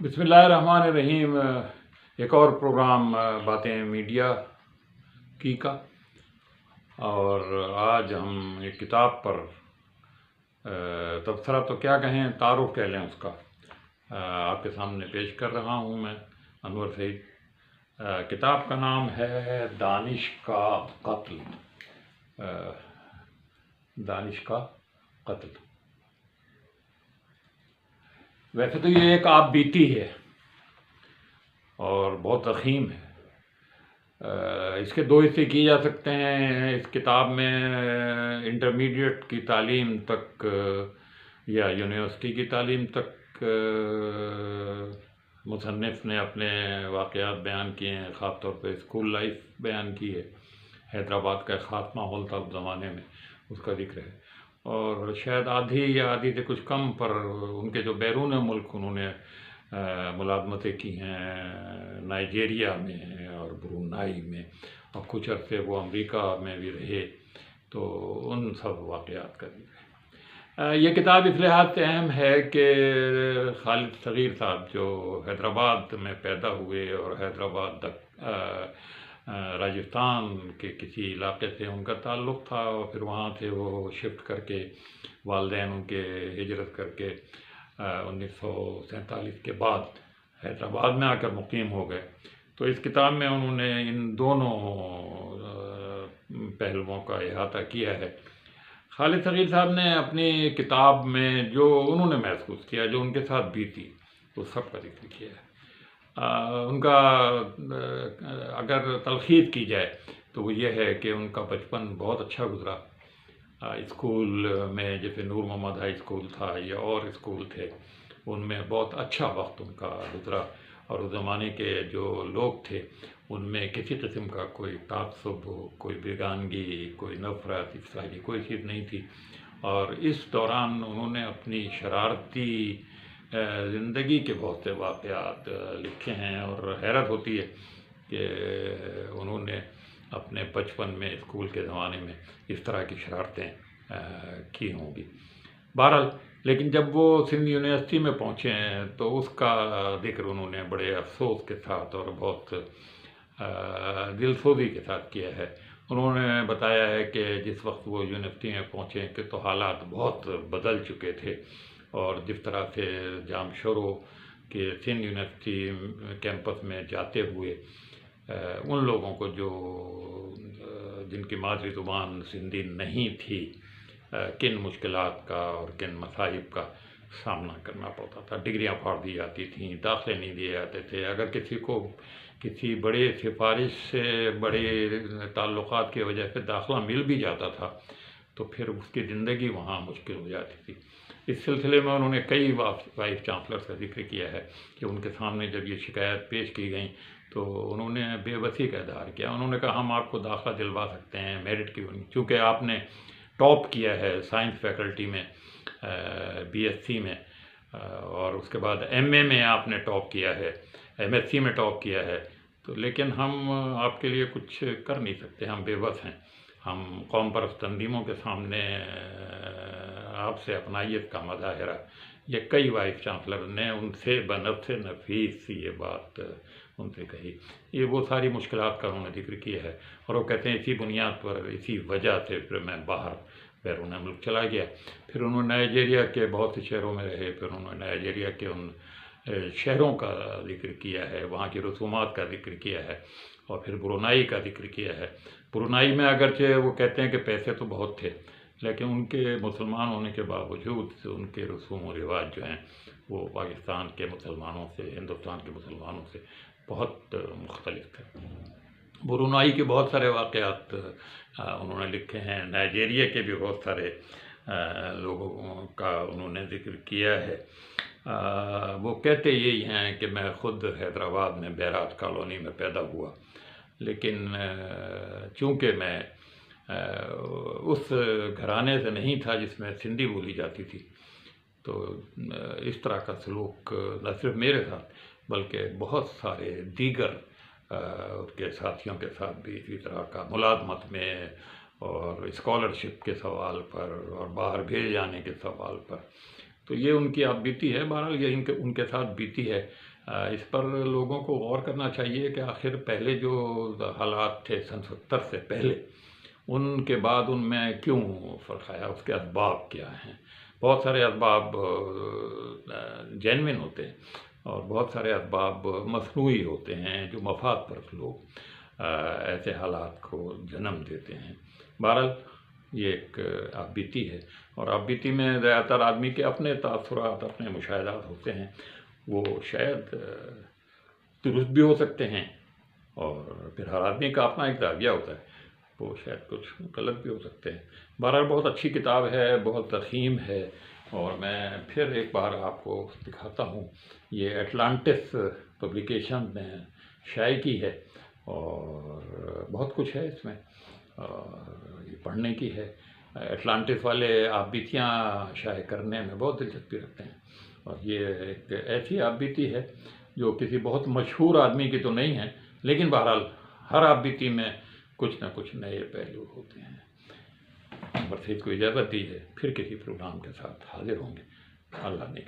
بسم اللہ الرحمن الرحیم۔ ایک اور پروگرام باتیں میڈیا کی کا، اور آج ہم ایک کتاب پر تبصرہ تو کیا کہیں، تعارف کہہ لیں اس کا، آپ کے سامنے پیش کر رہا ہوں میں انور سعید۔ کتاب کا نام ہے دانش کا قتل۔ دانش کا قتل۔ ویسے تو یہ ایک آپ بیتی ہے اور بہت ضخیم ہے۔ اس کے دو حصے کیے جا سکتے ہیں۔ اس کتاب میں انٹرمیڈیٹ کی تعلیم تک یا یونیورسٹی کی تعلیم تک مصنف نے اپنے واقعات بیان کیے ہیں، خاص طور پہ اسکول لائف بیان کی ہے۔ حیدرآباد کا ایک خاص ماحول تھا اس زمانے میں، اس کا ذکر ہے، اور شاید آدھی یا آدھی سے کچھ کم پر ان کے جو بیرون ملک انہوں نے ملازمتیں کی ہیں، نائجیریا میں اور برونائی میں، اور کچھ عرصے وہ امریکہ میں بھی رہے، تو ان سب واقعات کا ذکر ہے۔ یہ کتاب اس لحاظ سے اہم ہے کہ خالد صغیر صاحب جو حیدرآباد میں پیدا ہوئے اور حیدرآباد تک راجستھان کے کسی علاقے سے ان کا تعلق تھا، اور پھر وہاں سے وہ شفٹ کر کے والدین ان کے ہجرت کر کے 1947 کے بعد حیدرآباد میں آ کر مقیم ہو گئے۔ تو اس کتاب میں انہوں نے ان دونوں پہلوؤں کا احاطہ کیا ہے۔ خالد صغیر صاحب نے اپنی کتاب میں جو انہوں نے محسوس کیا، جو ان کے ساتھ بیتی، وہ سب کا ذکر کیا ہے۔ ان کا اگر تلخیص کی جائے تو وہ یہ ہے کہ ان کا بچپن بہت اچھا گزرا۔ اسکول میں جیسے نور محمد ہائی اسکول تھا یا اور اسکول تھے، ان میں بہت اچھا وقت ان کا گزرا، اور اس زمانے کے جو لوگ تھے ان میں کسی قسم کا کوئی تعصب، کوئی بیگانگی، کوئی نفرت، اس طرح کی کوئی چیز نہیں تھی۔ اور اس دوران انہوں نے اپنی شرارتی زندگی کے بہت سے واقعات لکھے ہیں، اور حیرت ہوتی ہے کہ انہوں نے اپنے بچپن میں اسکول کے زمانے میں اس طرح کی شرارتیں کی ہوں گی۔ بہرحال لیکن جب وہ سندھ یونیورسٹی میں پہنچے ہیں تو اس کا ذکر انہوں نے بڑے افسوس کے ساتھ اور بہت دل سوزی کے ساتھ کیا ہے۔ انہوں نے بتایا ہے کہ جس وقت وہ یونیورسٹی میں پہنچے کہ تو حالات بہت بدل چکے تھے، اور جس طرح سے جام شورو کے سندھ یونیورسٹی کیمپس میں جاتے ہوئے ان لوگوں کو جن کی مادری زبان سندھی نہیں تھی، کن مشکلات کا اور کن مصائب کا سامنا کرنا پڑتا تھا۔ ڈگریاں پھاڑ دی جاتی تھیں، داخلے نہیں دیے جاتے تھے۔ اگر کسی کو کسی بڑے سفارش سے، بڑے تعلقات کی وجہ سے داخلہ مل بھی جاتا تھا تو پھر اس کی زندگی وہاں مشکل ہو جاتی تھی۔ اس سلسلے میں انہوں نے کئی وائس چانسلرز کا ذکر کیا ہے کہ ان کے سامنے جب یہ شکایت پیش کی گئیں تو انہوں نے بے بسی کا اظہار کیا۔ انہوں نے کہا ہم آپ کو داخلہ دلوا سکتے ہیں میرٹ کی، چونکہ آپ نے ٹاپ کیا ہے سائنس فیکلٹی میں، بی ایس سی میں، اور اس کے بعد ایم اے میں آپ نے ٹاپ کیا ہے، ایم ایس سی میں ٹاپ کیا ہے، تو لیکن ہم آپ کے لیے کچھ کر نہیں سکتے، ہم بے بس ہیں۔ ہم قوم پرست تنظیموں کے سامنے آپ سے اپنائیت کا مظاہرہ، یہ کئی وائس چانسلر نے ان سے بنفس نفیس یہ بات ان سے کہی۔ یہ وہ ساری مشکلات کا انہوں نے ذکر کیا ہے، اور وہ کہتے ہیں اسی بنیاد پر، اسی وجہ سے پھر میں باہر بیرون ملک چلا گیا۔ پھر انہوں نے نائجیریا کے بہت سے شہروں میں رہے، پھر انہوں نے نائجیریا کے ان شہروں کا ذکر کیا ہے، وہاں کی رسومات کا ذکر کیا ہے، اور پھر برونائی کا ذکر کیا ہے۔ برونائی میں اگرچہ وہ کہتے ہیں کہ پیسے تو بہت تھے، لیکن ان کے مسلمان ہونے کے باوجود ان کے رسوم و رواج جو ہیں وہ پاکستان کے مسلمانوں سے، ہندوستان کے مسلمانوں سے بہت مختلف ہے۔ برونائی کے بہت سارے واقعات انہوں نے لکھے ہیں، نائجیریا کے بھی بہت سارے لوگوں کا انہوں نے ذکر کیا ہے۔ وہ کہتے یہی ہیں کہ میں خود حیدرآباد میں بیرات کالونی میں پیدا ہوا، لیکن چونکہ میں اس گھرانے سے نہیں تھا جس میں سندھی بولی جاتی تھی، تو اس طرح کا سلوک نہ صرف میرے ساتھ بلکہ بہت سارے دیگر کے ساتھیوں کے ساتھ بھی اسی طرح کا ملازمت میں اور اسکالرشپ کے سوال پر اور باہر بھیج جانے کے سوال پر تو یہ ان کی آپ بیتی ہے، بہرحال یہ ان کے ساتھ بیتی ہے۔ اس پر لوگوں کو غور کرنا چاہیے کہ آخر پہلے جو حالات تھے سن 70 سے پہلے، ان کے بعد ان میں کیوں فرق آیا، اس کے اسباب کیا ہیں۔ بہت سارے اسباب جینوین ہوتے ہیں اور بہت سارے اسباب مصنوعی ہوتے ہیں جو مفاد پرست لوگ ایسے حالات کو جنم دیتے ہیں۔ بہرحال یہ ایک آپ بیتی ہے، اور آپ بیتی میں زیادہ تر آدمی کے اپنے تاثرات، اپنے مشاہدات ہوتے ہیں، وہ شاید درست بھی ہو سکتے ہیں، اور پھر ہر آدمی کا اپنا ایک زاویہ ہوتا ہے، وہ شاید کچھ غلط بھی ہو سکتے ہیں۔ بہرحال بہت اچھی کتاب ہے، بہت ترخیم ہے، اور میں پھر ایک بار آپ کو دکھاتا ہوں۔ یہ اٹلانٹس پبلیکیشن نے شائع کی ہے، اور بہت کچھ ہے اس میں، اور یہ پڑھنے کی ہے۔ اٹلانٹس والے آپ بیتیاں شائع کرنے میں بہت دلچسپی رکھتے ہیں، اور یہ ایک ایسی آپ بیتی ہے جو کسی بہت مشہور آدمی کی تو نہیں ہے، لیکن بہرحال ہر آپ بیتی میں کچھ نہ کچھ نئے پہلو ہوتے ہیں۔ بس اس کو اجازت دیجیے، پھر کسی پروگرام کے ساتھ حاضر ہوں گے۔ اللہ نے